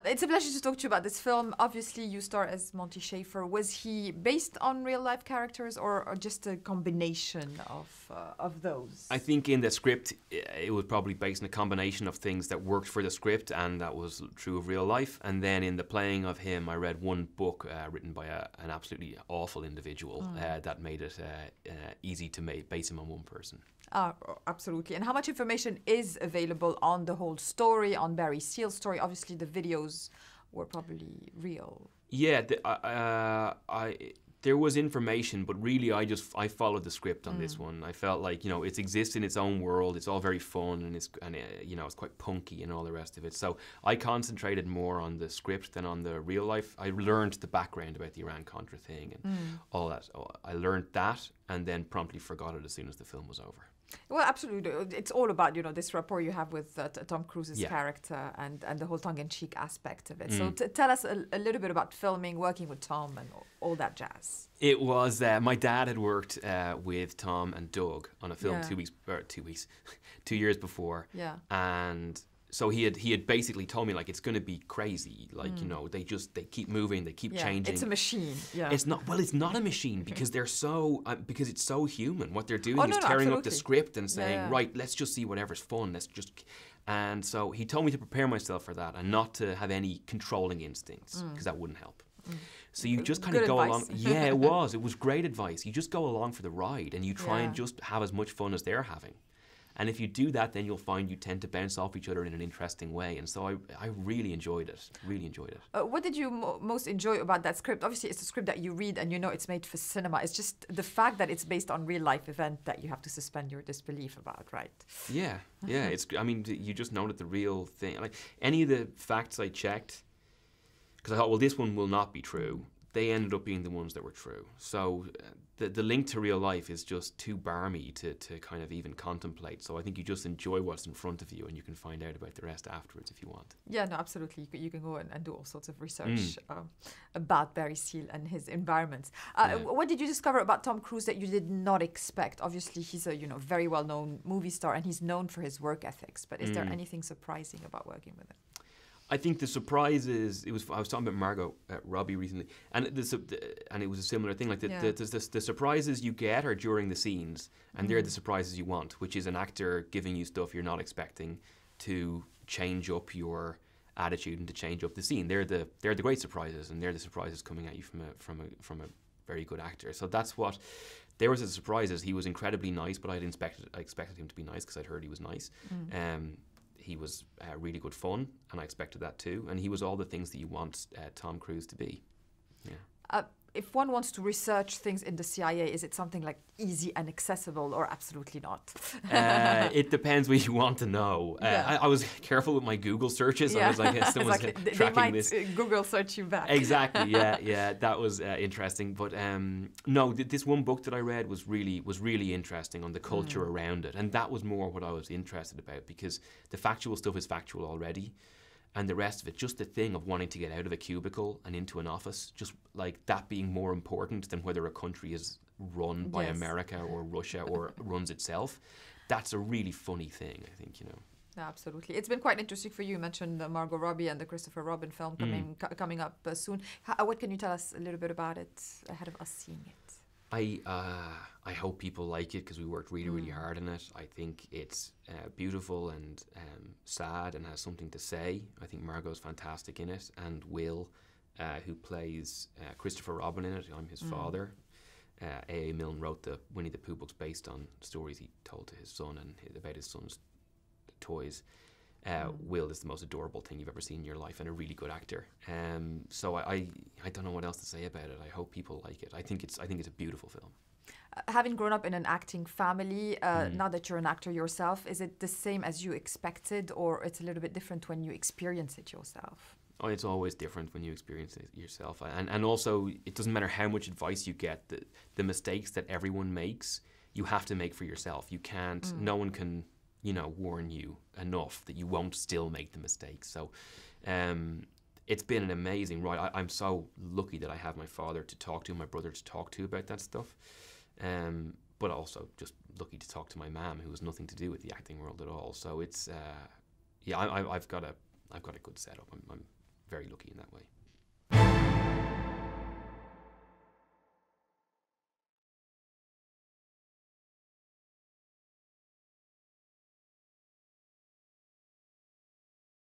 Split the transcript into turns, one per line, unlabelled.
It's a pleasure to talk to you about this film. Obviously, you star as Monty Schaefer. Was he based on real-life characters or just a combination of those?
I think in the script, it was probably based on a combination of things that worked for the script and that was true of real life. And then in the playing of him, I read one book written by an absolutely awful individual that made it easy to base him on one person.
Absolutely. And how much information is available on the whole story, on Barry Seal's story? Obviously, the videos were probably real.
Yeah, there was information, but really I followed the script on this one. I felt like, you know, it exists in its own world. It's all very fun and you know, it's quite punky and all the rest of it. So I concentrated more on the script than on the real life. I learned the background about the Iran-Contra thing and all that. So I learned that and then promptly forgot it as soon as the film was over.
Well, absolutely. It's all about, you know, this rapport you have with Tom Cruise's character and the whole tongue-in-cheek aspect of it. So tell us a little bit about filming, working with Tom and all that jazz.
It was, my dad had worked with Tom and Doug on a film 2 years before.
Yeah.
And so he had basically told me, like, it's going to be crazy. Like, you know, they keep moving, they keep changing.
It's a machine. Yeah.
It's not a machine because they're so, because it's so human. What they're doing is tearing up the script and saying, right, let's just see whatever's fun. And so he told me to prepare myself for that and not to have any controlling instincts because that wouldn't help. So you just kind of go along. Yeah, it was great advice. You just go along for the ride and you try and just have as much fun as they're having. And if you do that, then you'll find you tend to bounce off each other in an interesting way. And so I really enjoyed it,
What did you most enjoy about that script? Obviously, it's a script that you read and you know it's made for cinema. It's just the fact that it's based on real-life event that you have to suspend your disbelief about, right?
Yeah. I mean, you just know that the real thing. Like, any of the facts I checked, because I thought, well, this one will not be true. They ended up being the ones that were true. So the link to real life is just too barmy to kind of even contemplate. So I think you just enjoy what's in front of you and you can find out about the rest afterwards if you want.
Yeah, no, absolutely. You can go and do all sorts of research about Barry Seal and his environments. What did you discover about Tom Cruise that you did not expect? Obviously, he's a very well-known movie star and he's known for his work ethics. But is there anything surprising about working with him?
I think the surprise is, I was talking about Margot Robbie recently, and it was a similar thing. Like the surprises you get are during the scenes, and they're the surprises you want, which is an actor giving you stuff you're not expecting to change up your attitude and to change up the scene. They're the great surprises, and they're the surprises coming at you from a very good actor. So that's what. There was the surprises. He was incredibly nice, but I expected him to be nice because I'd heard he was nice. He was really good fun, and I expected that too. And he was all the things that you want Tom Cruise to be. Yeah.
If one wants to research things in the CIA, is it something like easy and accessible or absolutely not?
It depends what you want to know. I was careful with my Google searches. I was like, someone's tracking this.
They might Google search you back.
Exactly, yeah, that was interesting. But no, this one book that I read was really interesting on the culture around it. And that was more what I was interested about because the factual stuff is factual already. And the rest of it, just the thing of wanting to get out of a cubicle and into an office, just like that being more important than whether a country is run by America or Russia or runs itself. That's a really funny thing, I think, you know.
Absolutely. It's been quite interesting for you. You mentioned the Margot Robbie and the Christopher Robin film coming up soon. What can you tell us a little bit about it ahead of us seeing it?
I hope people like it because we worked really hard on it. I think it's beautiful and sad and has something to say. I think Margot's fantastic in it, and Will, who plays Christopher Robin in it, I'm his father. A.A. Milne wrote the Winnie the Pooh books based on stories he told to his son and about his son's toys. Will is the most adorable thing you've ever seen in your life and a really good actor. So I don't know what else to say about it. I hope people like it. I think it's a beautiful film.
Having grown up in an acting family, now that you're an actor yourself, is it the same as you expected, or it's a little bit different when you experience it yourself?
Oh, it's always different when you experience it yourself. And also, it doesn't matter how much advice you get, the mistakes that everyone makes, you have to make for yourself. You can't, no one can, warn you enough that you won't still make the mistakes. So it's been an amazing ride. I'm so lucky that I have my father to talk to, my brother to talk to about that stuff. But also just lucky to talk to my mum, who has nothing to do with the acting world at all. So it's, I've got a good setup. very lucky in that way.